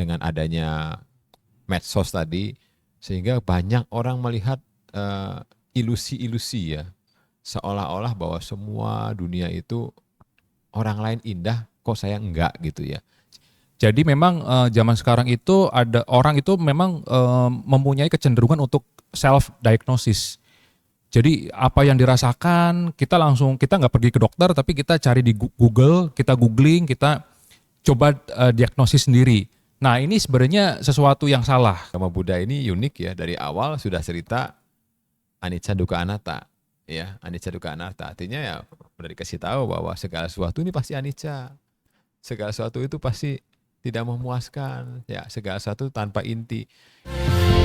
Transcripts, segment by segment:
dengan adanya medsos tadi, sehingga banyak orang melihat ilusi-ilusi ya, seolah-olah bahwa semua dunia itu orang lain indah, kok saya enggak gitu ya. Jadi memang zaman sekarang itu ada orang itu memang mempunyai kecenderungan untuk self diagnosis. Jadi apa yang dirasakan kita nggak pergi ke dokter tapi kita cari di Google, kita googling, kita coba diagnosis sendiri. Nah ini sebenarnya sesuatu yang salah. Sama Buddha ini unik ya, dari awal sudah cerita anicca dukkha anatta. Ya, anicca dukkha anatta artinya ya udah dikasih tahu bahwa segala sesuatu ini pasti anicca. Segala sesuatu itu pasti tidak memuaskan, ya segala sesuatu tanpa inti.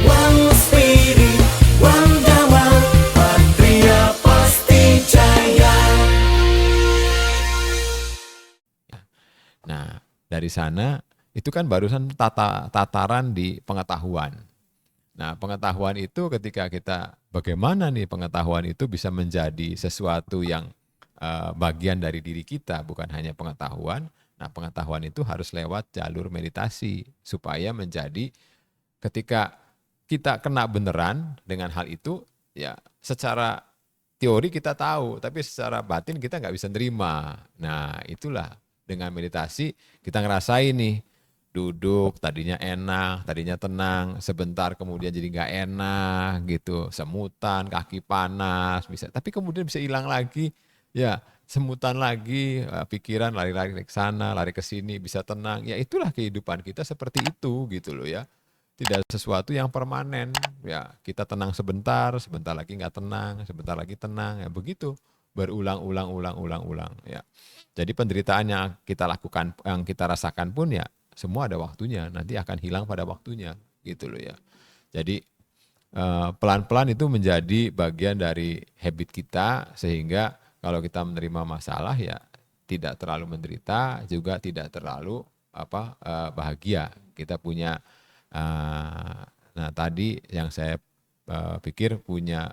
One spirit, one dhamma, Patria pasti jaya. Nah, dari sana itu kan barusan tataran di pengetahuan. Nah, pengetahuan itu ketika kita bagaimana nih pengetahuan itu bisa menjadi sesuatu yang bagian dari diri kita, bukan hanya pengetahuan. Nah, pengetahuan itu harus lewat jalur meditasi supaya menjadi ketika kita kena beneran dengan hal itu, ya secara teori kita tahu, tapi secara batin kita nggak bisa nerima. Nah, itulah dengan meditasi kita ngerasain nih, duduk tadinya enak, tadinya tenang, sebentar kemudian jadi nggak enak gitu, semutan, kaki panas, bisa, tapi kemudian bisa hilang lagi, ya semutan lagi, pikiran lari-lari ke sana, lari ke sini, bisa tenang, ya itulah kehidupan kita seperti itu gitu loh ya. Tidak sesuatu yang permanen, ya kita tenang sebentar, sebentar lagi nggak tenang, sebentar lagi tenang, ya begitu berulang-ulang, ya. Jadi penderitaan yang kita lakukan, yang kita rasakan pun ya semua ada waktunya, nanti akan hilang pada waktunya, gitu loh ya. Jadi pelan-pelan itu menjadi bagian dari habit kita, sehingga kalau kita menerima masalah ya tidak terlalu menderita, juga tidak terlalu bahagia. Kita punya nah tadi yang saya pikir punya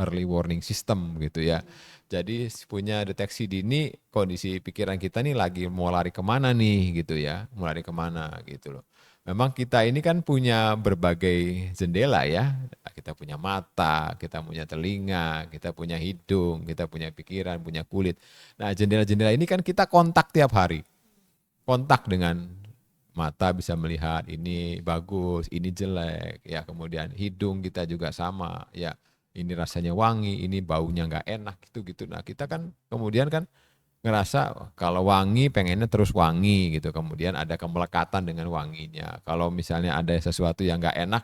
early warning system gitu ya. Jadi punya deteksi dini kondisi pikiran kita nih lagi mau lari kemana nih gitu ya, mau lari kemana gitu loh. Memang kita ini kan punya berbagai jendela ya, kita punya mata, kita punya telinga, kita punya hidung, kita punya pikiran, punya kulit. Nah jendela-jendela ini kan kita kontak tiap hari, kontak dengan mata bisa melihat ini bagus, ini jelek, ya kemudian hidung kita juga sama, ya ini rasanya wangi, ini baunya nggak enak gitu-gitu. Nah kita kan kemudian kan ngerasa kalau wangi pengennya terus wangi gitu, kemudian ada kemelekatan dengan wanginya. Kalau misalnya ada sesuatu yang nggak enak,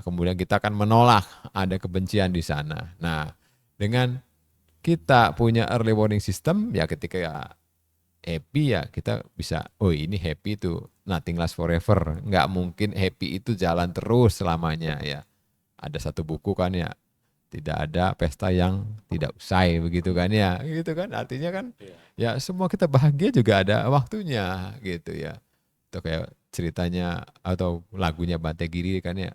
kemudian kita akan menolak, ada kebencian di sana. Nah dengan kita punya early warning system, ya ketika happy ya kita bisa, oh ini happy itu nothing lasts forever, nggak mungkin happy itu jalan terus selamanya ya. Ada satu buku kan ya, tidak ada pesta yang tidak usai begitu kan ya, gitu kan artinya kan ya semua kita bahagia juga ada waktunya gitu ya. Itu kayak ceritanya atau lagunya Bante Giri kan ya,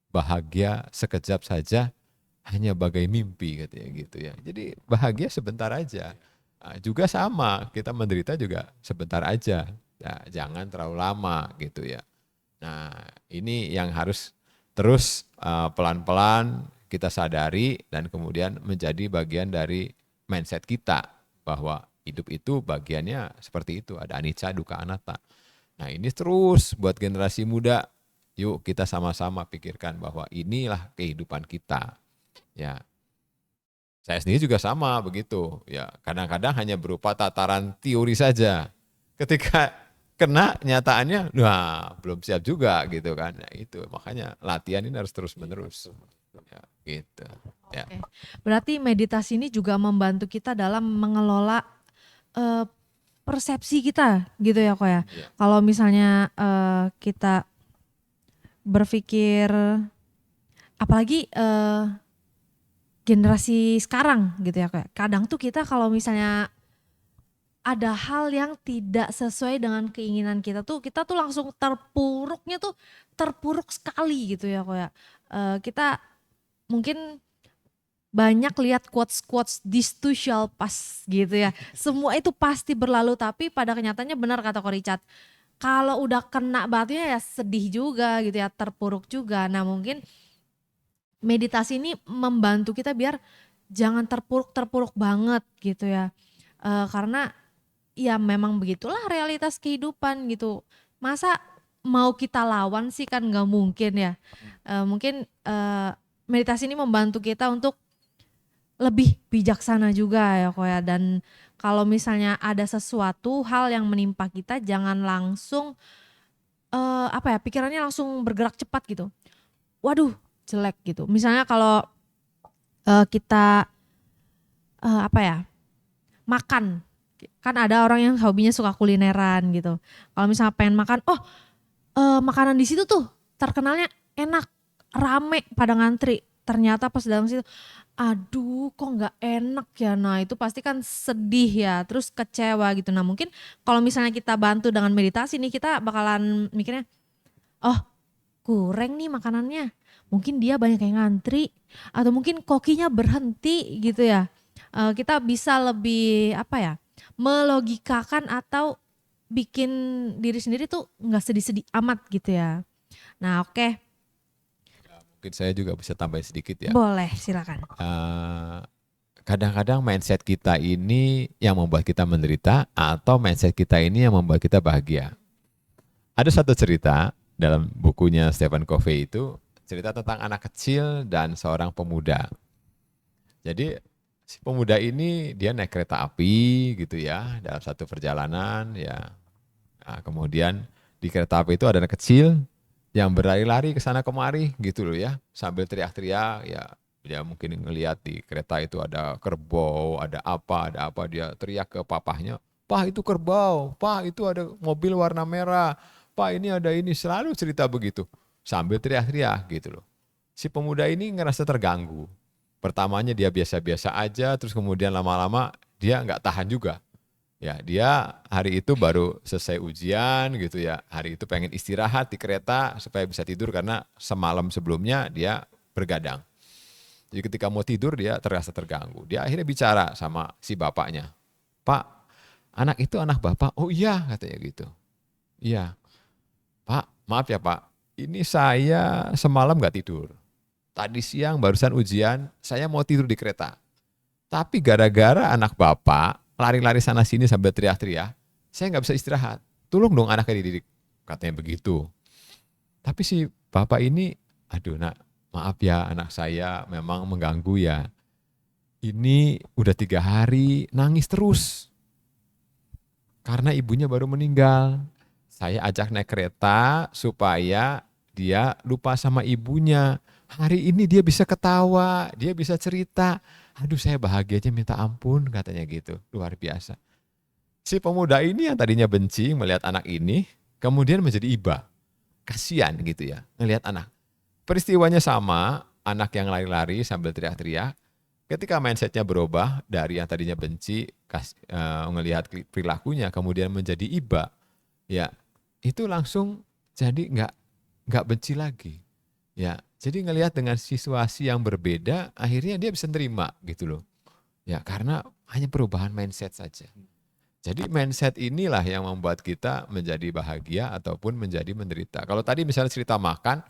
bahagia sekejap saja hanya bagai mimpi katanya gitu ya. Jadi bahagia sebentar aja. Nah, juga sama, kita menderita juga sebentar aja. Nah, jangan terlalu lama gitu ya. Nah, ini yang harus terus pelan-pelan kita sadari dan kemudian menjadi bagian dari mindset kita bahwa hidup itu bagiannya seperti itu, ada anicca, dukkha, anatta. Nah, ini terus buat generasi muda, yuk kita sama-sama pikirkan bahwa inilah kehidupan kita. Ya, saya sendiri juga sama begitu. Ya, kadang-kadang hanya berupa tataran teori saja. Ketika kena nyataannya, wah belum siap juga gitu kan. Nah, itu makanya latihan ini harus terus-menerus. Ya, gitu. Ya. Oke. Berarti meditasi ini juga membantu kita dalam mengelola persepsi kita gitu ya kok ya. Ya. Kalau misalnya kita berpikir, apalagi generasi sekarang gitu ya kok ya. Kadang tuh kita kalau misalnya ada hal yang tidak sesuai dengan keinginan kita tuh langsung terpuruk sekali gitu ya kok ya. Kita mungkin banyak lihat quotes this too shall pass gitu ya. Semua itu pasti berlalu, tapi pada kenyataannya benar kata Ko Richard. kalau udah kena batunya ya sedih juga gitu ya, terpuruk juga. Nah mungkin meditasi ini membantu kita biar jangan terpuruk-terpuruk banget gitu ya. Karena ya memang begitulah realitas kehidupan gitu. Masa mau kita lawan sih, kan nggak mungkin ya. Mungkin meditasi ini membantu kita untuk lebih bijaksana juga ya kok ya. Dan kalau misalnya ada sesuatu hal yang menimpa kita, jangan langsung pikirannya langsung bergerak cepat gitu. Waduh, jelek gitu. Misalnya kalau kita makan, kan ada orang yang hobinya suka kulineran gitu. Kalau misalnya pengen makan, makanan di situ tuh terkenalnya enak, rame pada ngantri. Ternyata pas dalam situ, aduh kok nggak enak ya. Nah itu pasti kan sedih ya, terus kecewa gitu. Nah mungkin kalau misalnya kita bantu dengan meditasi nih, kita bakalan mikirnya, oh kurang nih makanannya, mungkin dia banyak yang ngantri, atau mungkin kokinya berhenti gitu ya. Kita bisa lebih melogikakan atau bikin diri sendiri tuh nggak sedih-sedih amat gitu ya. Nah oke, Mungkin saya juga bisa tambahin sedikit ya. boleh silakan. Kadang-kadang mindset kita ini yang membuat kita menderita atau mindset kita ini yang membuat kita bahagia. Ada satu cerita dalam bukunya Stephen Covey itu, cerita tentang anak kecil dan seorang pemuda. Jadi si pemuda ini dia naik kereta api gitu ya dalam satu perjalanan ya. Nah, kemudian di kereta api itu ada anak kecil yang berlari-lari ke sana kemari gitu loh ya, sambil teriak-teriak ya. Dia mungkin ngelihat di kereta itu ada kerbau, ada apa, dia teriak ke papahnya, "Pak itu kerbau, Pak itu ada mobil warna merah, Pak ini ada ini," selalu cerita begitu, sambil teriak-teriak gitu loh. Si pemuda ini ngerasa terganggu. Pertamanya dia biasa-biasa aja, terus kemudian lama-lama dia nggak tahan juga. Ya, dia hari itu baru selesai ujian gitu ya. Hari itu pengen istirahat di kereta supaya bisa tidur karena semalam sebelumnya dia bergadang. Jadi ketika mau tidur dia terasa terganggu. Dia akhirnya bicara sama si bapaknya. "Pak, anak itu anak bapak?" "Oh iya," katanya gitu. "Iya." "Pak, maaf ya Pak, ini saya semalam nggak tidur. Tadi siang barusan ujian, saya mau tidur di kereta. Tapi gara-gara anak bapak lari-lari sana sini sambil teriak-teriak, saya nggak bisa istirahat. Tolong dong anaknya dididik," katanya begitu. Tapi si bapak ini, "Aduh nak, maaf ya anak saya memang mengganggu ya. Ini udah 3 hari nangis terus. Karena ibunya baru meninggal. Saya ajak naik kereta supaya dia lupa sama ibunya. Hari ini dia bisa ketawa, dia bisa cerita. Aduh saya bahagianya minta ampun," katanya gitu. Luar biasa. Si pemuda ini yang tadinya benci melihat anak ini, kemudian menjadi iba. Kasian gitu ya, ngelihat anak. Peristiwanya sama, anak yang lari-lari sambil teriak-teriak. Ketika mindsetnya berubah dari yang tadinya benci, ngelihat perilakunya, kemudian menjadi iba, ya itu langsung jadi nggak benci lagi. Ya, jadi ngelihat dengan situasi yang berbeda, akhirnya dia bisa nerima gitu loh. Ya, karena hanya perubahan mindset saja. Jadi mindset inilah yang membuat kita menjadi bahagia ataupun menjadi menderita. Kalau tadi misalnya cerita makan,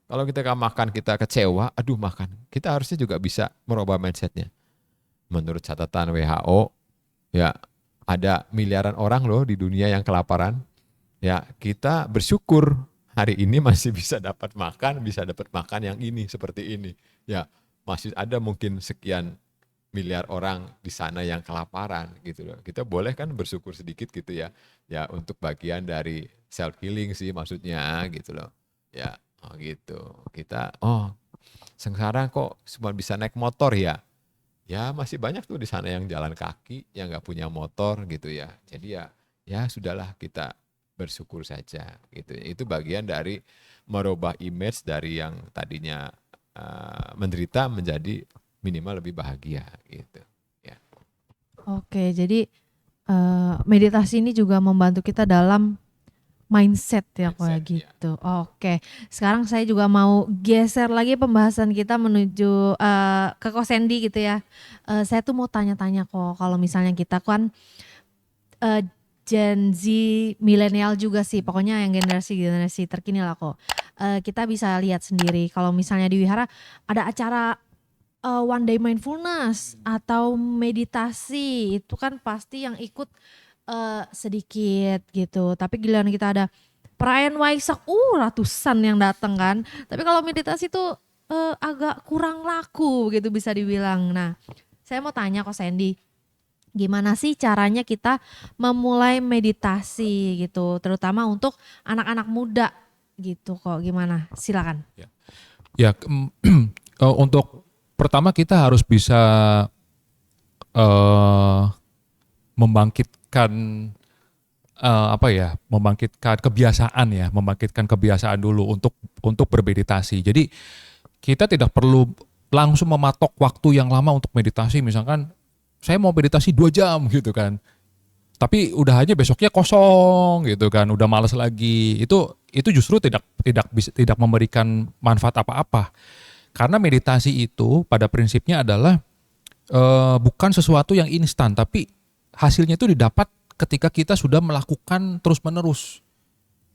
kalau kita makan kita kecewa, aduh makan, kita harusnya juga bisa merubah mindsetnya. Menurut catatan WHO, ya ada miliaran orang loh di dunia yang kelaparan. Ya, kita bersyukur hari ini masih bisa dapat makan yang ini seperti ini. Ya, masih ada mungkin sekian miliar orang di sana yang kelaparan gitu loh. Kita boleh kan bersyukur sedikit gitu ya. Ya, untuk bagian dari self healing sih maksudnya gitu loh. Ya, gitu. Kita sekarang kok cuma bisa naik motor ya. Ya, masih banyak tuh di sana yang jalan kaki, yang nggak punya motor gitu ya. Jadi ya sudahlah kita bersyukur saja gitu. Itu bagian dari merubah image dari yang tadinya menderita menjadi minimal lebih bahagia gitu. Ya. Oke, jadi meditasi ini juga membantu kita dalam mindset ya kok ya Mindset, ya. gitu. Oke, sekarang saya juga mau geser lagi pembahasan kita menuju ke Ko Sandy gitu ya. Saya tuh mau tanya-tanya kok, kalau misalnya kita kan Gen Z, milenial juga sih, pokoknya yang generasi terkini lah kok. Kita bisa lihat sendiri kalau misalnya di wihara ada acara one day mindfulness atau meditasi, itu kan pasti yang ikut sedikit gitu. Tapi giliran kita ada perayaan Waisak, ratusan yang datang kan. Tapi kalau meditasi tuh agak kurang laku gitu bisa dibilang. Nah, saya mau tanya kok Sandy, gimana sih caranya kita memulai meditasi gitu, terutama untuk anak-anak muda gitu kok, gimana? Silakan. Ya, untuk pertama kita harus bisa membangkitkan membangkitkan kebiasaan dulu untuk bermeditasi. Jadi kita tidak perlu langsung mematok waktu yang lama untuk meditasi, misalkan saya mau meditasi 2 jam gitu kan. Tapi udah aja besoknya kosong gitu kan, udah malas lagi. Itu justru tidak memberikan manfaat apa-apa. Karena meditasi itu pada prinsipnya adalah bukan sesuatu yang instan, tapi hasilnya itu didapat ketika kita sudah melakukan terus-menerus.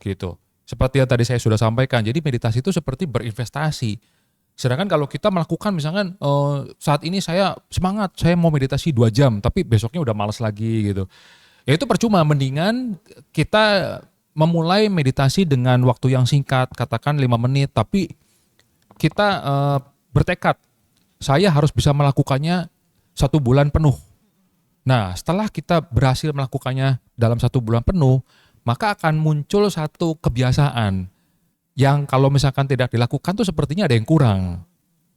Gitu. Seperti yang tadi saya sudah sampaikan, jadi meditasi itu seperti berinvestasi. Sedangkan kalau kita melakukan misalkan saat ini saya semangat, saya mau meditasi 2 jam, tapi besoknya udah malas lagi gitu. Ya itu percuma, mendingan kita memulai meditasi dengan waktu yang singkat, katakan 5 menit, tapi kita bertekad, saya harus bisa melakukannya 1 bulan penuh. Nah setelah kita berhasil melakukannya dalam 1 bulan penuh, maka akan muncul satu kebiasaan yang kalau misalkan tidak dilakukan tuh sepertinya ada yang kurang.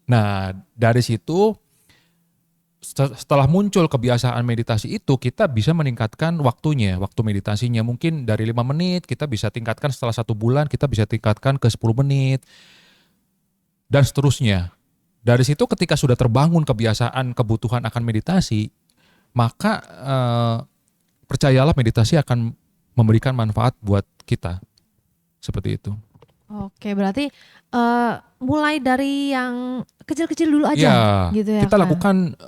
Nah dari situ setelah muncul kebiasaan meditasi itu, kita bisa meningkatkan waktu meditasinya. Mungkin dari 5 menit kita bisa tingkatkan, setelah 1 bulan kita bisa tingkatkan ke 10 menit dan seterusnya. Dari situ ketika sudah terbangun kebiasaan kebutuhan akan meditasi, maka percayalah meditasi akan memberikan manfaat buat kita. Seperti itu. Oke, berarti mulai dari yang kecil-kecil dulu aja gitu ya. Kita lakukan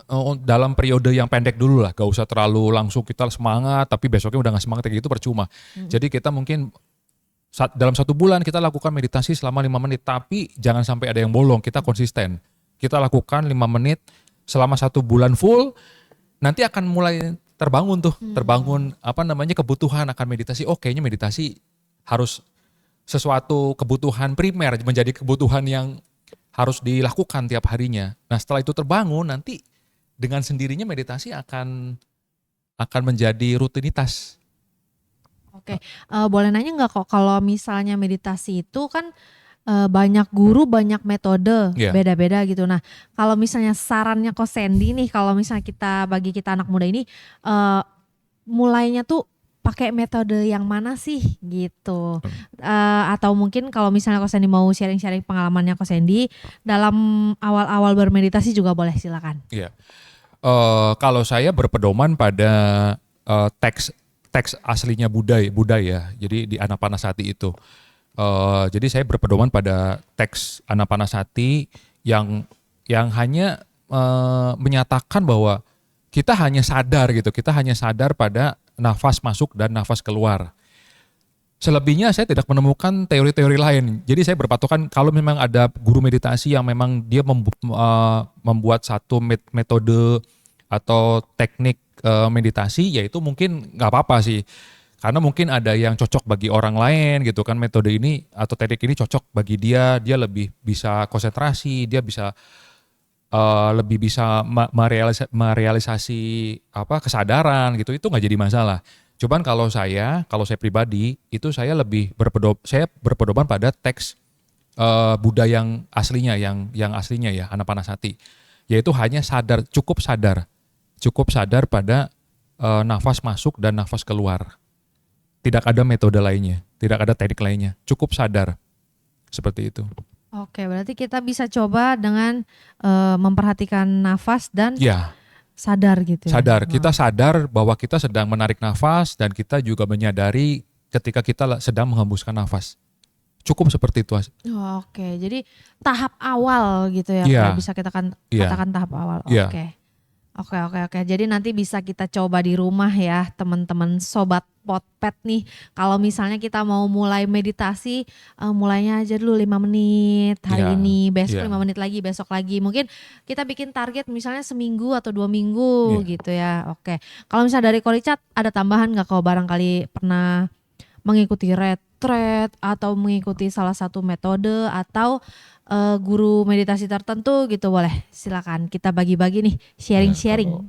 dalam periode yang pendek dulu lah, gak usah terlalu langsung kita semangat tapi besoknya udah gak semangat, kayak gitu percuma. Jadi kita mungkin dalam 1 bulan kita lakukan meditasi selama 5 menit, tapi jangan sampai ada yang bolong, kita konsisten. Kita lakukan 5 menit selama 1 bulan full, nanti akan mulai terbangun kebutuhan akan meditasi. Kayaknya meditasi harus sesuatu kebutuhan primer, menjadi kebutuhan yang harus dilakukan tiap harinya. Nah setelah itu terbangun, nanti dengan sendirinya meditasi akan menjadi rutinitas. Oke, boleh nanya nggak kok, kalau misalnya meditasi itu kan banyak guru, banyak metode, beda-beda gitu. Nah kalau misalnya sarannya Ko Sandy nih, kalau misalnya bagi kita anak muda ini, mulainya tuh pakai metode yang mana sih gitu, atau mungkin kalau misalnya Ko Sandy mau sharing-sharing pengalamannya Ko Sandy dalam awal-awal bermeditasi juga boleh, silakan. Iya, kalau saya berpedoman pada teks aslinya Buddha ya, jadi di Anapanasati itu. Jadi saya berpedoman pada teks Anapanasati yang hanya menyatakan bahwa kita hanya sadar pada nafas masuk dan nafas keluar. Selebihnya saya tidak menemukan teori-teori lain. Jadi saya berpatokan kalau memang ada guru meditasi yang memang dia membuat satu metode atau teknik meditasi, yaitu mungkin nggak apa-apa sih. Karena mungkin ada yang cocok bagi orang lain gitu kan, metode ini atau teknik ini cocok bagi dia lebih bisa konsentrasi, dia bisa lebih bisa merealisasi kesadaran gitu, itu nggak jadi masalah. Cuman kalau saya pribadi itu saya lebih berpedoman pada teks Buddha yang aslinya, yang aslinya ya, Anapanasati, yaitu hanya cukup sadar pada nafas masuk dan nafas keluar. Tidak ada metode lainnya, tidak ada teknik lainnya, cukup sadar seperti itu. Oke, berarti kita bisa coba dengan memperhatikan nafas dan sadar gitu ya. Kita sadar bahwa kita sedang menarik nafas dan kita juga menyadari ketika kita sedang menghembuskan nafas. Cukup seperti itu. Oke, jadi tahap awal gitu ya, kalau bisa kita katakan tahap awal. Oke. Oke. Jadi nanti bisa kita coba di rumah ya teman-teman sobat Potpet nih. Kalau misalnya kita mau mulai meditasi, mulainya aja dulu 5 menit hari Iya, ini, besok iya. 5 menit lagi, besok lagi. Mungkin kita bikin target misalnya seminggu atau 2 minggu Iya. gitu ya. Oke. Kalau misalnya dari Ko Richard ada tambahan nggak kalau barangkali pernah mengikuti retret atau mengikuti salah satu metode atau guru meditasi tertentu gitu, boleh silakan kita bagi-bagi nih Ya, sharing-sharing.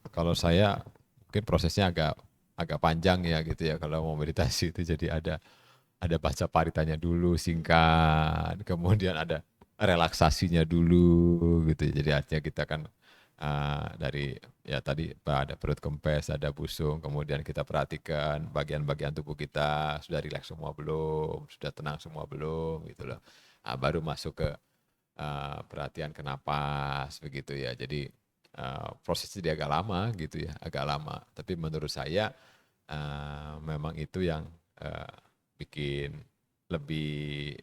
kalau saya mungkin prosesnya agak agak panjang ya gitu ya kalau mau meditasi itu, jadi ada baca paritanya dulu singkat, kemudian ada relaksasinya dulu gitu. Jadi artinya kita kan dari ya tadi ada perut kempes, ada busung, kemudian kita perhatikan bagian-bagian tubuh kita sudah rileks semua belum, sudah tenang semua belum gitu loh. Baru masuk ke perhatian ke napas begitu ya. Jadi prosesnya dia agak lama gitu ya, agak lama. Tapi menurut saya memang itu yang bikin lebih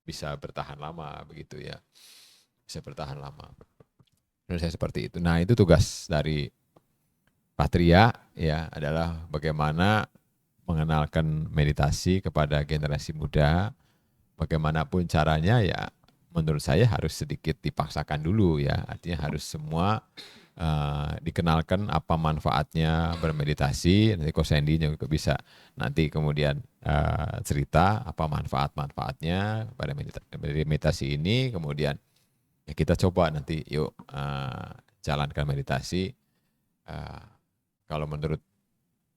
bisa bertahan lama begitu ya, bisa bertahan lama. Menurut saya seperti itu. Nah itu tugas dari Patria ya, adalah bagaimana mengenalkan meditasi kepada generasi muda. Bagaimanapun caranya ya menurut saya harus sedikit dipaksakan dulu ya. Artinya harus semua dikenalkan apa manfaatnya bermeditasi. Nanti Ko Sandy juga bisa nanti kemudian cerita apa manfaat-manfaatnya pada meditasi ini. Kemudian ya kita coba nanti yuk jalankan meditasi. Kalau menurut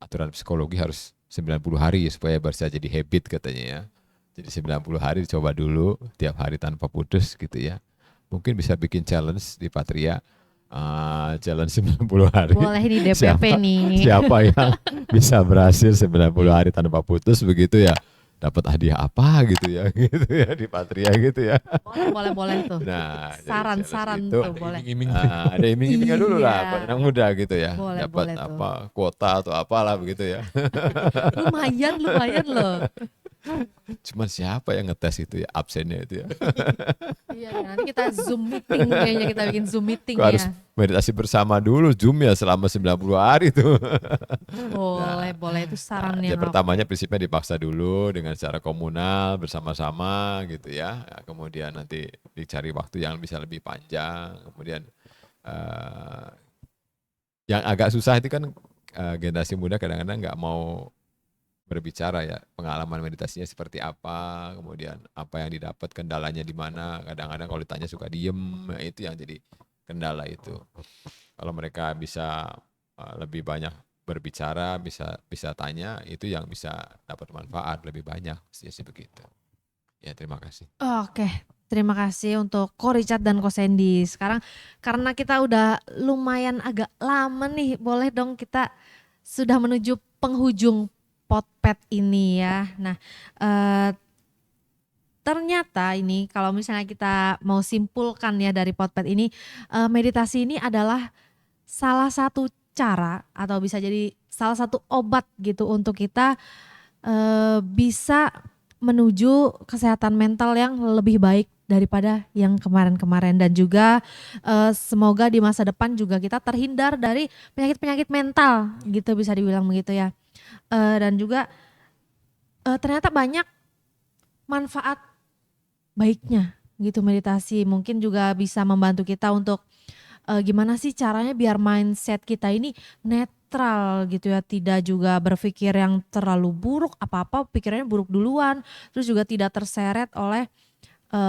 aturan psikologi harus 90 hari supaya bisa jadi habit katanya ya. Jadi 90 hari coba dulu tiap hari tanpa putus gitu ya. Mungkin bisa bikin challenge di Patria. Challenge 90 hari. Boleh di DPP nih. Siapa yang bisa berhasil 90 hari tanpa putus begitu ya, dapat hadiah apa gitu ya gitu ya di Patria gitu ya. Boleh tuh. Nah, jadi Saran-saran challenge itu, tuh boleh. Iming-iming. ada iming-imingnya dulu lah Iya. buat anak muda gitu ya. Boleh Dapat tuh. apa kuota atau apalah begitu ya. Lumayan loh. Cuman siapa yang ngetes itu ya, absennya itu ya. Iya, nanti kita Zoom meeting kayaknya, kita bikin Zoom meeting Kok harus ya. meditasi bersama dulu, Zoom ya selama 90 hari tuh. Boleh itu saran Ya yang pertamanya prinsipnya dipaksa dulu dengan secara komunal bersama-sama gitu ya. Kemudian nanti dicari waktu yang bisa lebih panjang. Kemudian yang agak susah itu kan generasi muda kadang-kadang nggak mau berbicara ya, pengalaman meditasinya seperti apa, kemudian apa yang didapat, kendalanya di mana. Kadang-kadang kalau ditanya suka diem, nah itu yang jadi kendala itu. Kalau mereka bisa lebih banyak berbicara, bisa tanya, itu yang bisa dapat manfaat lebih banyak, sih begitu. Ya terima kasih. Oke, terima kasih untuk Ko Richard dan Ko Sandy. Sekarang karena kita udah lumayan agak lama nih, boleh dong kita sudah menuju penghujung Potpet ini ya. Nah, ternyata ini kalau misalnya kita mau simpulkan ya dari Potpet ini, meditasi ini adalah salah satu cara atau bisa jadi salah satu obat gitu untuk kita bisa menuju kesehatan mental yang lebih baik daripada yang kemarin-kemarin, dan juga semoga di masa depan juga kita terhindar dari penyakit-penyakit mental gitu, bisa dibilang begitu ya. Dan juga ternyata banyak manfaat baiknya gitu meditasi. Mungkin juga bisa membantu kita untuk gimana sih caranya biar mindset kita ini netral gitu ya, tidak juga berpikir yang terlalu buruk, apa-apa pikirannya buruk duluan, terus juga tidak terseret oleh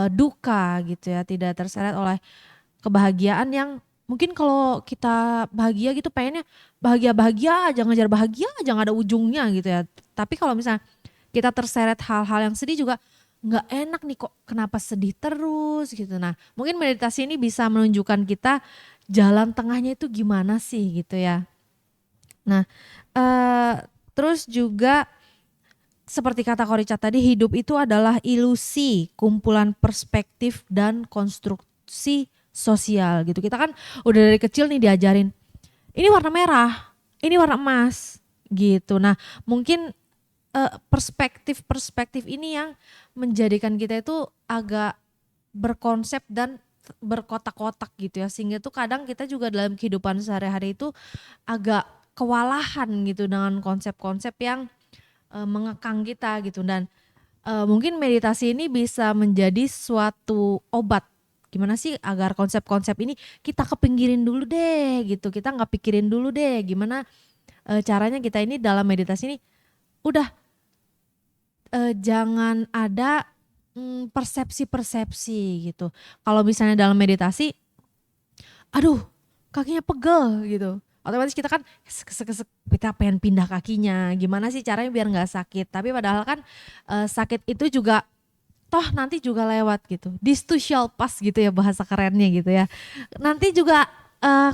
duka gitu ya, tidak terseret oleh kebahagiaan yang mungkin kalau kita bahagia gitu pengennya bahagia-bahagia aja, ngejar bahagia aja, nggak ada ujungnya gitu ya. Tapi kalau misalnya kita terseret hal-hal yang sedih juga nggak enak nih, kok kenapa sedih terus gitu. Nah mungkin meditasi ini bisa menunjukkan kita jalan tengahnya itu gimana sih gitu ya. Nah terus juga seperti kata Ko Richard tadi, hidup itu adalah ilusi, kumpulan perspektif dan konstruksi sosial gitu. Kita kan udah dari kecil nih diajarin, ini warna merah, ini warna emas gitu. Nah mungkin perspektif-perspektif ini yang menjadikan kita itu agak berkonsep dan berkotak-kotak gitu ya, sehingga tuh kadang kita juga dalam kehidupan sehari-hari itu agak kewalahan gitu dengan konsep-konsep yang mengekang kita gitu. Dan mungkin meditasi ini bisa menjadi suatu obat. Gimana sih agar konsep-konsep ini kita kepinggirin dulu deh gitu, kita nggak pikirin dulu deh gimana caranya kita ini dalam meditasi ini udah jangan ada persepsi-persepsi gitu. Kalau misalnya dalam meditasi, aduh kakinya pegel gitu, otomatis kita kan kesek-kesek, kita pengen pindah kakinya, gimana sih caranya biar nggak sakit. Tapi padahal kan sakit itu juga toh nanti juga lewat gitu. This too shall pass gitu ya bahasa kerennya gitu ya. Nanti juga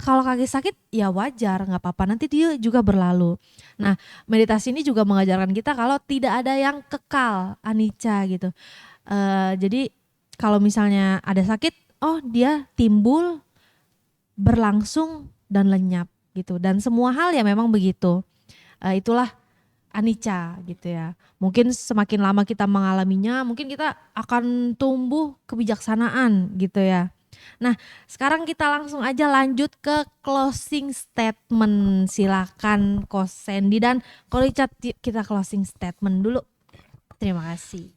kalau kaki sakit ya wajar, nggak apa-apa, nanti dia juga berlalu. Nah meditasi ini juga mengajarkan kita kalau tidak ada yang kekal, anicca gitu. Jadi kalau misalnya ada sakit, oh dia timbul, berlangsung dan lenyap gitu. Dan semua hal ya memang begitu. Itulah anicca gitu ya. Mungkin semakin lama kita mengalaminya, mungkin kita akan tumbuh kebijaksanaan gitu ya. Nah sekarang kita langsung aja lanjut ke closing statement. Silakan Coach Sandy dan Ko Richard, kita closing statement dulu. Terima kasih.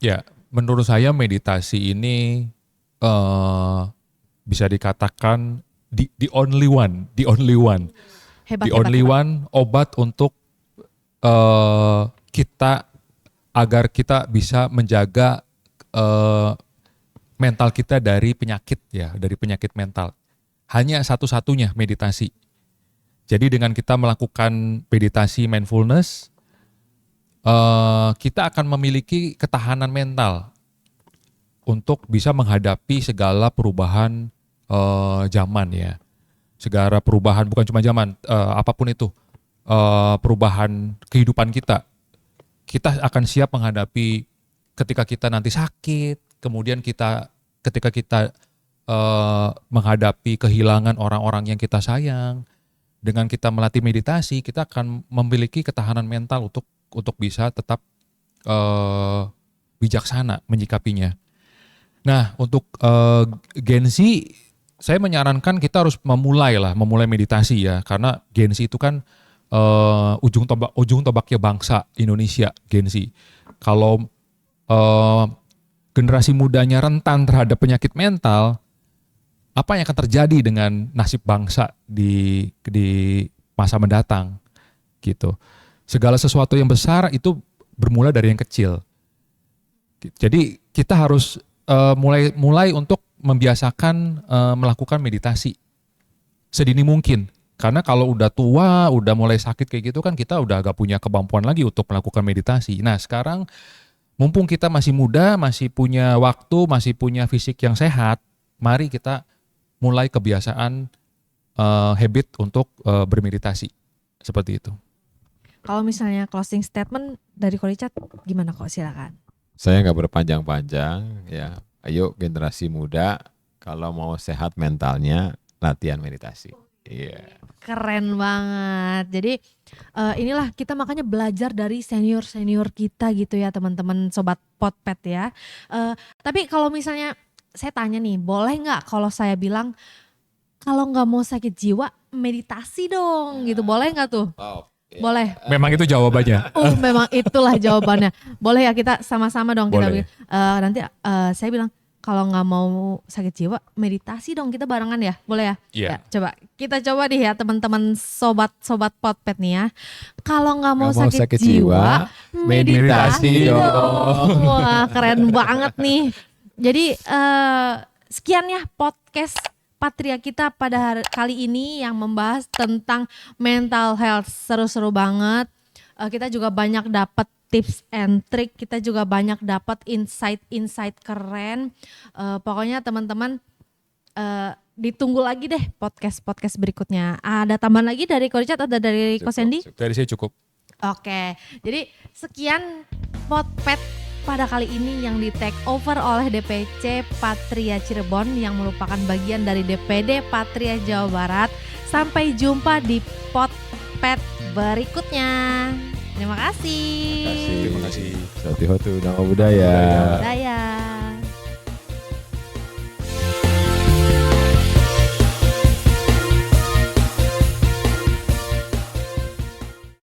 Ya, menurut saya meditasi ini bisa dikatakan the only one, Hebat, the only one obat untuk kita agar kita bisa menjaga mental kita dari penyakit ya, dari penyakit mental. Hanya satu-satunya meditasi. Jadi dengan kita melakukan meditasi mindfulness, kita akan memiliki ketahanan mental untuk bisa menghadapi segala perubahan zaman ya. Segala perubahan, bukan cuma zaman, apapun itu, perubahan kehidupan kita. Kita akan siap menghadapi ketika kita nanti sakit, kemudian ketika kita menghadapi kehilangan orang-orang yang kita sayang. Dengan kita melatih meditasi, kita akan memiliki ketahanan mental untuk bisa tetap bijaksana menyikapinya. Nah, untuk Gen Z, saya menyarankan kita harus memulai meditasi ya, karena Gen Z itu kan ujung tombaknya bangsa Indonesia, Gen Z. Kalau generasi mudanya rentan terhadap penyakit mental, apa yang akan terjadi dengan nasib bangsa di masa mendatang gitu. Segala sesuatu yang besar itu bermula dari yang kecil. Jadi kita harus mulai untuk membiasakan melakukan meditasi sedini mungkin. Karena kalau udah tua, udah mulai sakit kayak gitu kan kita udah agak punya kemampuan lagi untuk melakukan meditasi. Nah sekarang mumpung kita masih muda, masih punya waktu, masih punya fisik yang sehat, mari kita mulai kebiasaan habit untuk bermeditasi seperti itu. Kalau misalnya closing statement dari Ko Richard gimana kok, silakan. Saya nggak berpanjang-panjang ya. Ayo generasi muda, kalau mau sehat mentalnya, latihan meditasi. Iya. Keren banget. Jadi inilah kita makanya belajar dari senior-senior kita gitu ya teman-teman sobat Potpet ya. Tapi kalau misalnya saya tanya nih, boleh nggak kalau saya bilang kalau nggak mau sakit jiwa meditasi dong gitu, boleh nggak tuh? Oh, iya. Boleh. Memang itu jawabannya. Memang itulah jawabannya. Boleh ya kita sama-sama dong kita Boleh. nanti saya bilang kalau nggak mau sakit jiwa meditasi dong, kita barengan ya, boleh ya? Iya. Ya, kita coba nih ya teman-teman sobat Potpet nih ya. Kalau nggak mau sakit jiwa meditasi dong. Wah keren banget nih. Jadi sekian ya podcast Patria kita pada kali ini yang membahas tentang mental health, seru-seru banget. Kita juga banyak dapat tips and trick, kita juga banyak dapat insight keren. Pokoknya teman-teman ditunggu lagi deh podcast berikutnya. Ada tambahan lagi dari Ko Richard atau dari Ko Sandy? Dari saya cukup. Oke, jadi sekian Potpet pada kali ini yang di take over oleh DPC Patria Cirebon yang merupakan bagian dari DPD Patria Jawa Barat. Sampai jumpa di Potpet berikutnya. Terima kasih. Terima kasih. Sati Hotu Namo Buddhaya. Daya.